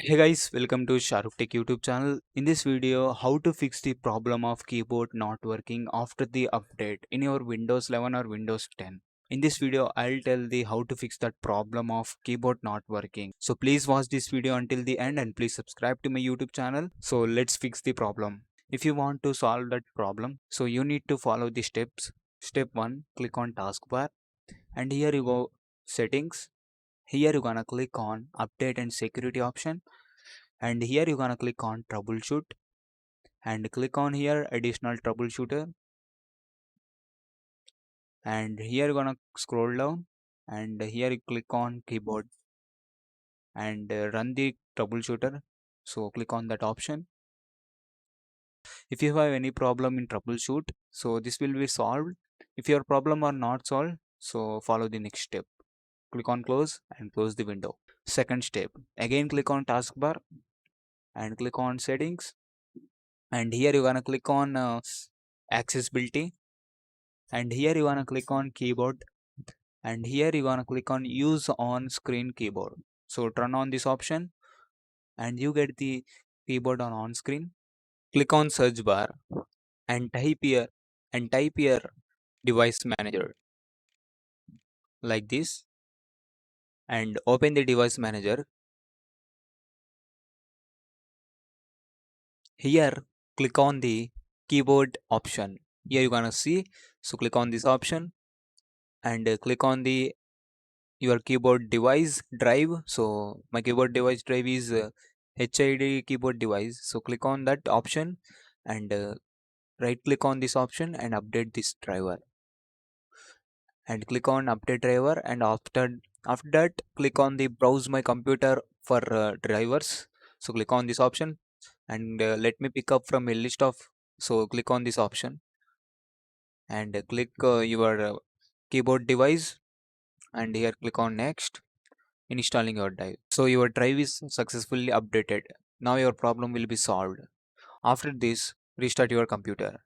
Hey guys, welcome to Shahrukh Tech YouTube channel. In this video, how to fix the problem of keyboard not working after the update in your Windows 11 or Windows 10. In this video, I'll tell the how to fix that problem of keyboard not working. So please watch this video until the end and please subscribe to my YouTube channel. So let's fix the problem. If you want to solve that problem, so you need to follow the steps. Step 1, click on taskbar and here you go settings. Here you're gonna click on update and security option, and here you're gonna click on troubleshoot and click on here additional troubleshooter, and here you're gonna scroll down and here you click on keyboard and run the troubleshooter. So click on that option. If you have any problem in troubleshoot, so this will be solved. If your problem are not solved, so follow the next step. Click on close and close the window. Second step, again click on taskbar and click on settings, and here you're gonna click on accessibility, and here you wanna click on keyboard, and here you wanna click on use on screen keyboard. So turn on this option and you get the keyboard on screen. Click on search bar and type here device manager like this, and open the device manager. Here click on the keyboard option. Here you're gonna see, so click on this option and click on the your keyboard device drive. So my keyboard device drive is HID keyboard device. So click on that option and right click on this option and update this driver, and click on update driver, and after that click on the browse my computer for drivers. So click on this option and let me pick up from a list of, so click on this option and click your keyboard device, and here click on next, installing your drive. So your drive is successfully updated. Now your problem will be solved. After this, restart your computer.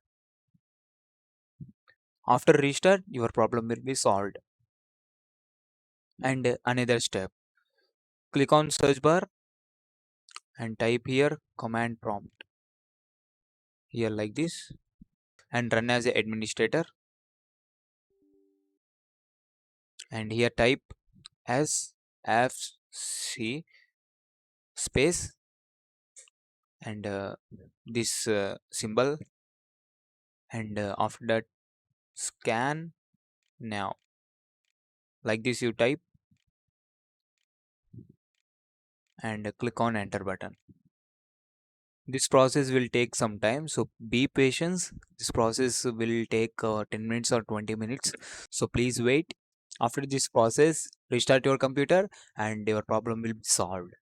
After restart, your problem will be solved. And another step, click on search bar and type here command prompt here like this, and run as a administrator, and here type as fc space and this symbol, and after that scan now like this you type, and click on enter button. This process will take some time, so be patient. This process will take 10 minutes or 20 minutes, so please wait. After this process, restart your computer and your problem will be solved.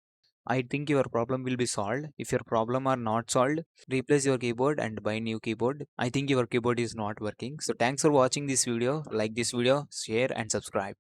I think your problem will be solved. If your problem are not solved, replace your keyboard and buy new keyboard. I think your keyboard is not working. So thanks for watching this video. Like this video, share and subscribe.